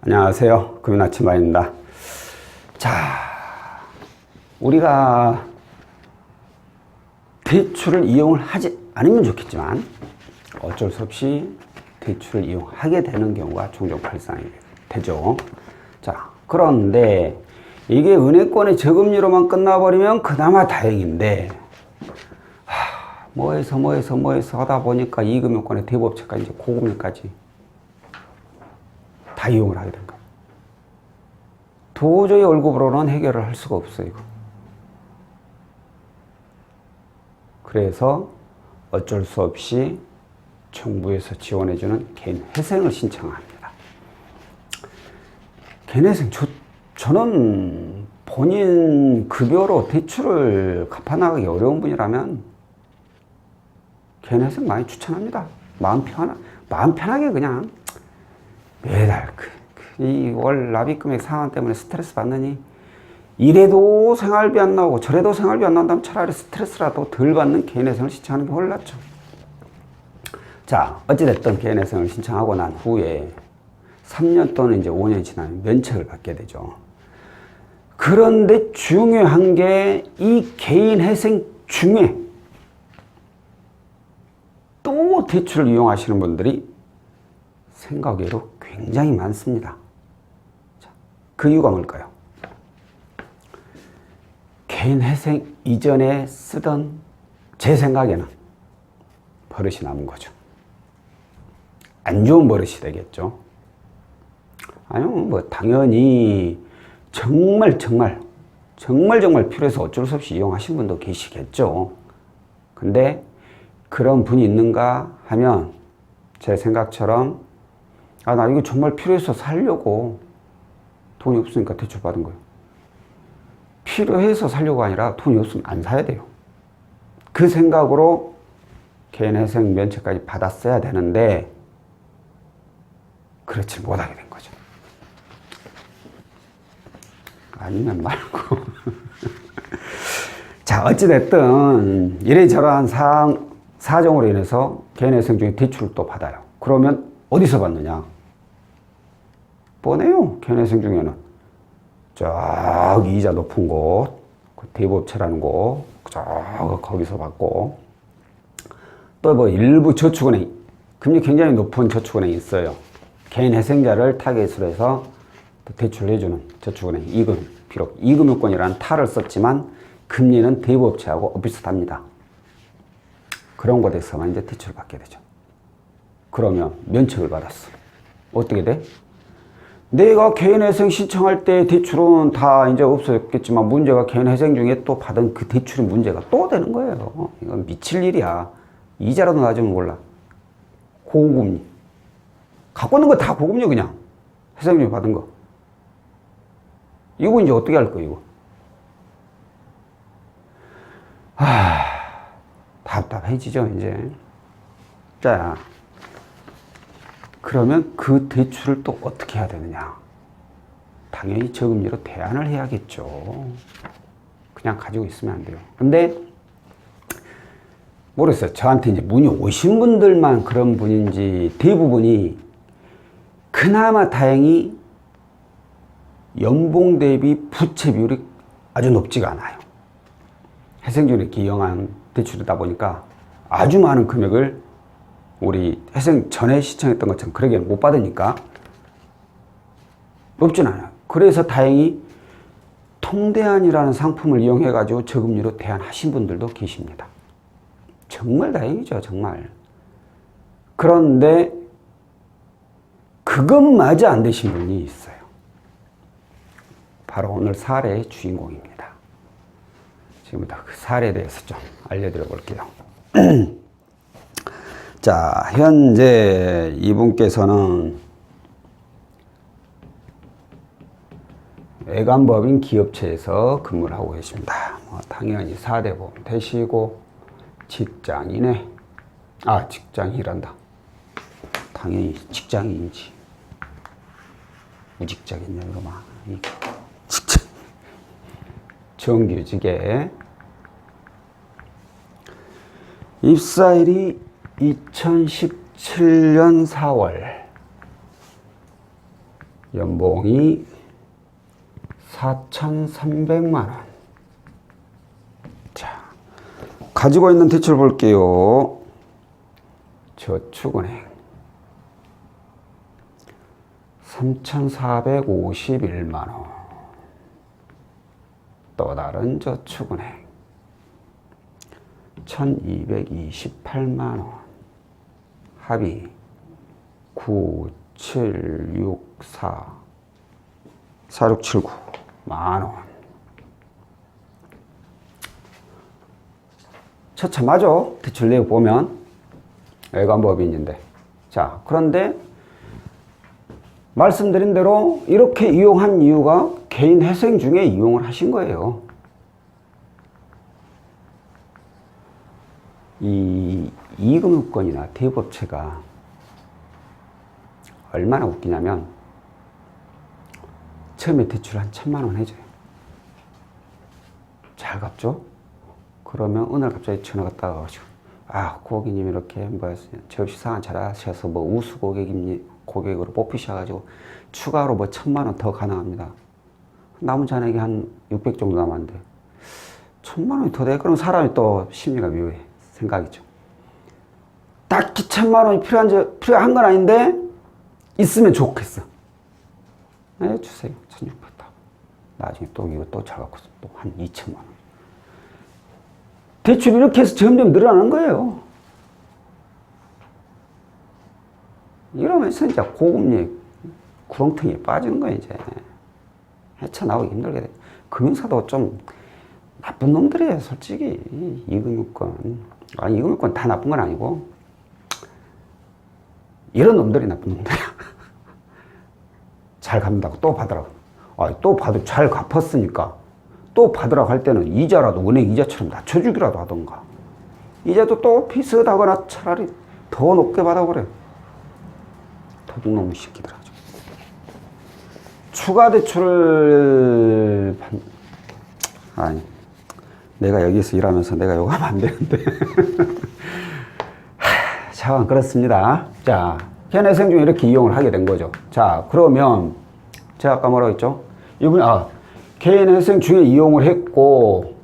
안녕하세요. 금융아침마입니다. 자, 우리가 대출을 이용을 하지 않으면 좋겠지만 어쩔 수 없이 대출을 이용하게 되는 경우가 종종 발생이 되죠. 자, 그런데 이게 은행권의 저금리로만 끝나버리면 그나마 다행인데 뭐해서 하다 보니까 이금융권의 대부업체까지 이제 고금리까지 다 이용을 하게 된 거예요. 도저히 월급으로는 해결을 할 수가 없어요, 이거. 그래서 어쩔 수 없이 정부에서 지원해주는 개인 회생을 신청합니다. 개인 회생, 저는 본인 급여로 대출을 갚아나가기 어려운 분이라면 개인 회생 많이 추천합니다. 마음 편하게 그냥 매달 이 월 납입금액 상환 때문에 스트레스 받느니 이래도 생활비 안 나오고 저래도 생활비 안 나온다면 차라리 스트레스라도 덜 받는 개인회생을 신청하는 게 훨씬 낫죠. 자, 어찌됐든 개인회생을 신청하고 난 후에 3년 또는 이제 5년이 지나면 면책을 받게 되죠. 그런데 중요한 게 이 개인회생 중에 또 대출을 이용하시는 분들이 생각외로 굉장히 많습니다. 자, 그 이유가 뭘까요? 개인 회생 이전에 쓰던 제 생각에는 버릇이 남은 거죠. 안 좋은 버릇이 되겠죠. 아니면 뭐 당연히 정말 필요해서 어쩔 수 없이 이용하신 분도 계시겠죠. 근데 그런 분이 있는가 하면 제 생각처럼 나 이거 정말 필요해서 살려고 돈이 없으니까 대출 받은 거예요. 필요해서 살려고 아니라 돈이 없으면 안 사야 돼요. 그 생각으로 개인회생 면책까지 받았어야 되는데 그렇지 못하게 된 거죠. 아니면 말고. 자, 어찌됐든 이래저러한 사정으로 인해서 개인회생 중에 대출을 또 받아요. 그러면 어디서 받느냐? 뻔해요. 개인회생 중에는 저기 이자 높은 곳, 대부업체라는 곳, 거기서 받고, 또 뭐 일부 저축은행, 금리 굉장히 높은 저축은행이 있어요. 개인회생자를 타겟으로 해서 대출을 해주는 저축은행, 비록 이금융권이라는 탈을 썼지만 금리는 대부업체하고 비슷합니다. 그런 곳에서만 이제 대출을 받게 되죠. 그러면 면책을 받았어. 어떻게 돼? 내가 개인회생 신청할 때 대출은 다 이제 없어졌겠지만 문제가 개인회생 중에 또 받은 그 대출의 문제가 또 되는 거예요. 이건 미칠 일이야. 이자라도 낮으면 몰라. 고금리. 갖고 있는 거 다 고금리 그냥. 회생 중에 받은 거. 이거 이제 어떻게 할 거야, 이거? 답답해지죠, 이제. 자. 그러면 그 대출을 또 어떻게 해야 되느냐? 당연히 저금리로 대안을 해야겠죠. 그냥 가지고 있으면 안 돼요. 근데 모르겠어요. 저한테 이제 문의 오신 분들만 그런 분인지 대부분이 그나마 다행히 연봉 대비 부채 비율이 아주 높지가 않아요. 회생적으로 이렇게 이용한 대출이다 보니까 아주 많은 금액을 우리 회생 전에 시청했던 것처럼 그러게 못 받으니까 높진 않아요. 그래서 다행히 통대안이라는 상품을 이용해가지고 저금리로 대안하신 분들도 계십니다. 정말 다행이죠, 정말. 그런데 그것마저 안 되신 분이 있어요. 바로 오늘 사례의 주인공입니다. 지금부터 그 사례에 대해서 좀 알려드려 볼게요. 자, 현재 이분께서는 외관법인 기업체에서 근무를 하고 계십니다. 당연히 4대 보험 되시고 직장이네. 직장이란다. 당연히 직장인이지. 무직자겠냐 이거만. 직장. 정규직에 입사일이 2017년 4월 연봉이 4,300만 원. 자, 가지고 있는 대출 볼게요. 저축은행 3,451만 원. 또 다른 저축은행 1,228만 원. 합이 9, 7, 6, 4, 4679 만원. 처참하죠? 대출 내역 보면 외관법인인데. 자, 그런데 말씀드린 대로 이렇게 이용한 이유가 개인 회생 중에 이용을 하신 거예요. 이 이금융권이나 대부업체가 얼마나 웃기냐면 처음에 대출 한 1,000만 원 해줘요. 잘 갚죠? 그러면 어느 날 갑자기 전화가 따가지고, 아, 고객님 이렇게 뭐 접시 상환 잘하셔서 뭐 우수 고객으로 뽑히셔가지고 추가로 뭐 1,000만 원 더 가능합니다. 남은 잔액이 한 600 정도 남았는데 1,000만 원이 더 돼? 그럼 사람이 또 심리가 묘해. 생각이죠. 딱히 1,000만 원이 필요한 건 아닌데 있으면 좋겠어. 네, 주세요. 1,600 다. 나중에 또 이거 또 잘 갖고 또 한 2,000만 원. 대출이 이렇게 해서 점점 늘어나는 거예요. 이러면서 이제 고금리 구렁텅이에 빠지는 거예요, 이제. 헤쳐나오기 힘들게 돼. 금융사도 좀 나쁜 놈들이에요, 솔직히. 이금융권. 아니, 이금융권 다 나쁜 건 아니고, 이런 놈들이 나쁜 놈들이야. 잘 갚는다고 또 받으라고. 아, 또 받으 잘 갚았으니까 또 받으라고 할 때는 이자라도 은행 이자처럼 낮춰주기라도 하던가. 이자도 또 비슷하거나 차라리 더 높게 받아버려. 도둑놈의 새끼들 아주. 추가 대출을 아니, 내가 여기서 일하면서 내가 욕하면 안 되는데. 자, 그렇습니다. 자, 개인회생 중에 이렇게 이용을 하게 된 거죠. 자, 그러면 제가 아까 뭐라고 했죠? 이분이 개인회생 중에 이용을 했고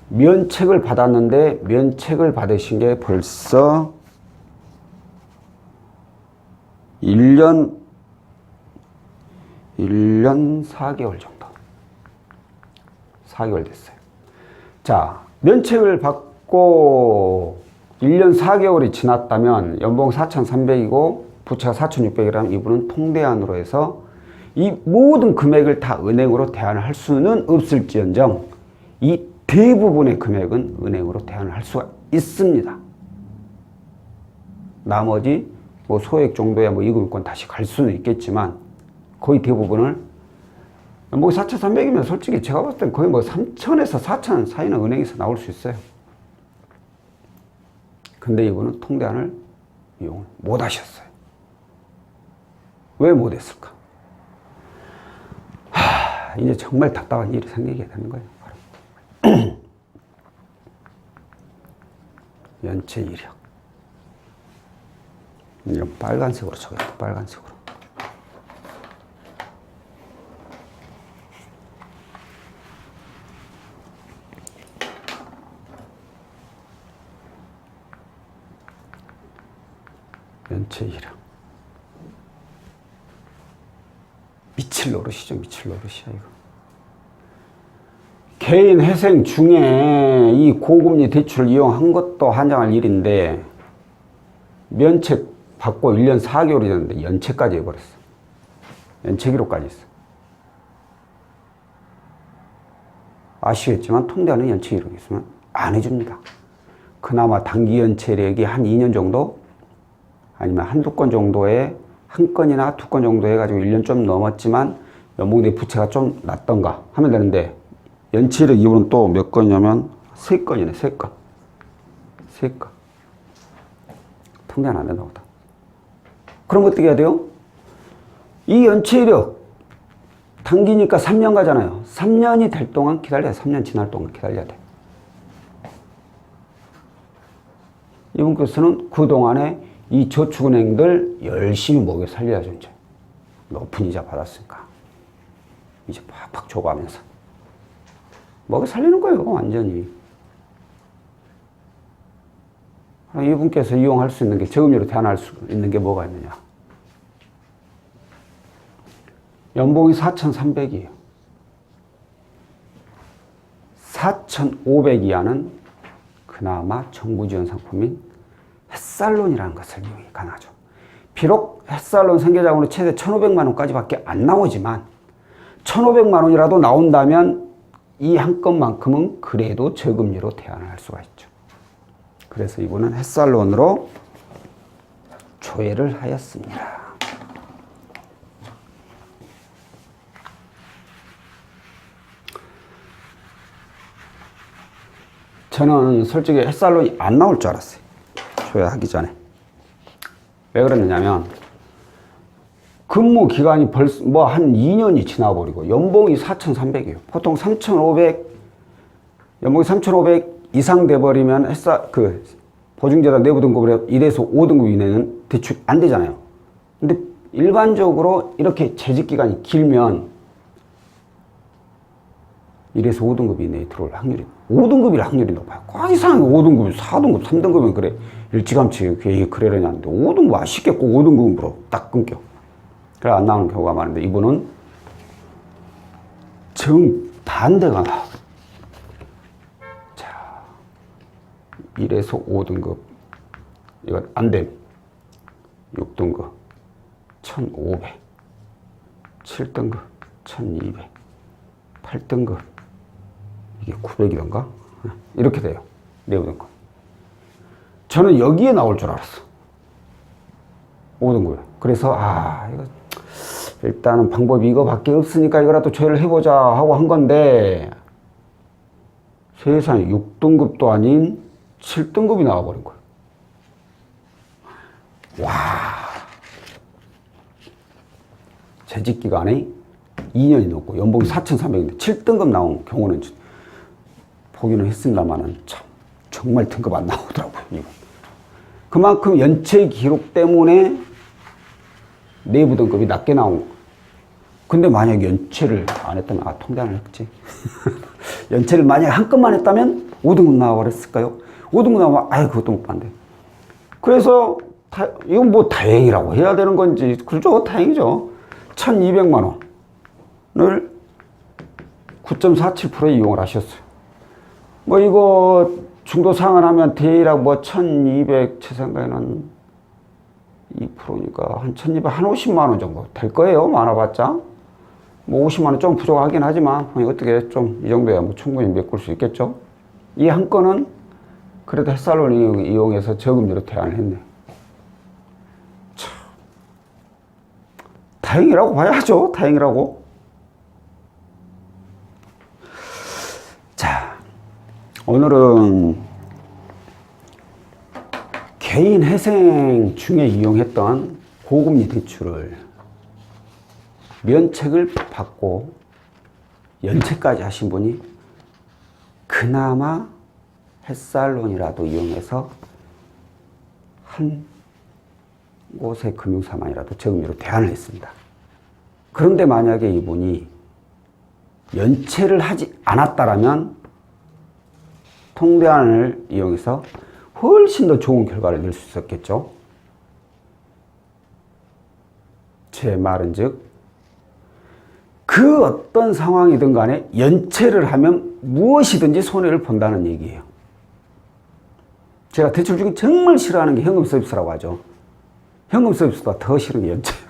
면책을 받았는데 면책을 받으신 게 벌써 1년 4개월 정도. 4개월 됐어요. 자, 면책을 받고 1년 4개월이 지났다면 연봉 4,300이고 부채가 4,600이라면 이분은 통대안으로 해서 이 모든 금액을 다 은행으로 대안을 할 수는 없을지언정 이 대부분의 금액은 은행으로 대안을 할 수가 있습니다. 나머지 뭐 소액 정도야 뭐 이금융권 다시 갈 수는 있겠지만 거의 대부분을 연봉이 4,300이면 솔직히 제가 봤을 땐 거의 뭐 3,000에서 4,000 사이는 은행에서 나올 수 있어요. 근데 이분은 통대안을 이용을 못 하셨어요. 왜 못 했을까? 이제 정말 답답한 일이 생기게 되는 거예요. 연체 이력. 이건 빨간색으로 적어요. 빨간색으로. 연체 이력. 미칠 노릇이죠. 미칠 노릇이야 이거. 개인 회생 중에 이 고금리 대출을 이용한 것도 환장할 일인데 면책 받고 1년 4개월이 됐는데 연체까지 해버렸어. 연체 기록까지 있어. 아시겠지만 통대안은 연체 기록이 있으면 안 해줍니다. 그나마 단기 연체력이 한 2년 정도 아니면 한두 건 정도에 한 건이나 두 건 정도 해가지고 1년 좀 넘었지만 연봉대 부채가 좀 낮던가 하면 되는데 연체력 이후는 또 몇 건이냐면 3건이네. 3건. 3건. 통계는 안 된다고 보다. 그럼 어떻게 해야 돼요? 이 연체력 단기니까 3년 가잖아요. 3년이 될 동안 기다려야 돼. 3년 지날 동안 기다려야 돼. 이분께서는 그동안에 이 저축은행들 열심히 먹여 살려야죠, 이제. 높은 이자 받았으니까 이제 팍팍 줘가면서 먹여 살리는 거예요, 완전히. 이분께서 이용할 수 있는 게, 저금리로 대안할 수 있는 게 뭐가 있느냐. 연봉이 4,300이에요. 4,500 이하는 그나마 정부 지원 상품인 햇살론이라는 것을 이용이 가능하죠. 비록 햇살론 생계자금으로 최대 1,500만 원까지밖에 안 나오지만 1,500만 원이라도 나온다면 이 한 건만큼은 그래도 저금리로 대안을 할 수가 있죠. 그래서 이분은 햇살론으로 조회를 하였습니다. 저는 솔직히 햇살론이 안 나올 줄 알았어요. 조회하기 전에. 왜 그랬느냐면 근무 기간이 벌써 뭐 한 2년이 지나버리고 연봉이 4,300이에요. 보통 3,500, 연봉이 3,500 이상 돼버리면 보증재단 내부 등급으로 1에서 5등급 이내는 대출 안 되잖아요. 근데 일반적으로 이렇게 재직 기간이 길면 1에서 5등급 이내에 들어올 확률이, 5등급일 확률이 높아요. 꽉 이상하게 5등급, 4등급, 3등급은 그래. 일찌감치 그래려냐는데 5등급 아쉽게 꼭 5등급으로 딱 끊겨. 그래 안 나오는 경우가 많은데 이분은 정반대가 나와요. 자, 1에서 5등급 이건 안 됨. 6등급 1,500, 7등급 1,200, 8등급 이게 900이던가? 이렇게 돼요. 내부 등급. 저는 여기에 나올 줄 알았어. 5등급에. 그래서 이거 일단은 방법이 이거밖에 없으니까 이거라도 조회를 해보자 하고 한 건데 세상에 6등급도 아닌 7등급이 나와버린 거예요. 와, 재직기간이 2년이 넘고 연봉이 4,300인데 7등급 나온 경우는 보기는 했습니다만은 참 정말 등급 안 나오더라고요. 이거. 그만큼 연체 기록 때문에 내부 등급이 낮게 나온 거예요. 근데 만약 연체를 안 했다면 통장을 했지. 연체를 만약 한 건만 했다면 5등급 나와버렸을까요? 5등급 나오면 그것도 못 받는데. 그래서 이건 뭐 다행이라고 해야 되는 건지, 그죠? 다행이죠. 1,200만 원을 9.47%에 이용을 하셨어요. 뭐 이거 중도 상환하면 대략 뭐 1,200, 제 생각에는 2%니까 한 1,200, 한 50만 원 정도 될 거예요. 많아봤자. 뭐 50만 원 좀 부족하긴 하지만 어떻게 좀 이 정도야 뭐 충분히 메꿀 수 있겠죠. 이 한 건은 그래도 햇살론 이용해서 저금리로 대안을 했네. 참, 다행이라고 봐야죠. 다행이라고. 자, 오늘은 개인 회생 중에 이용했던 고금리 대출을 면책을 받고 연체까지 하신 분이 그나마 햇살론이라도 이용해서 한 곳의 금융사만이라도 저금리로 대안을 했습니다. 그런데 만약에 이분이 연체를 하지 않았다라면 통대안을 이용해서 훨씬 더 좋은 결과를 낼 수 있었겠죠. 제 말은 즉 그 어떤 상황이든 간에 연체를 하면 무엇이든지 손해를 본다는 얘기예요. 제가 대출 중에 정말 싫어하는 게 현금 서비스라고 하죠. 현금 서비스보다 더 싫은 게 연체예요.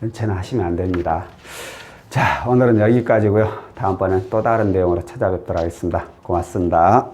연체는 하시면 안 됩니다. 자, 오늘은 여기까지고요. 다음번엔 또 다른 내용으로 찾아뵙도록 하겠습니다. 고맙습니다.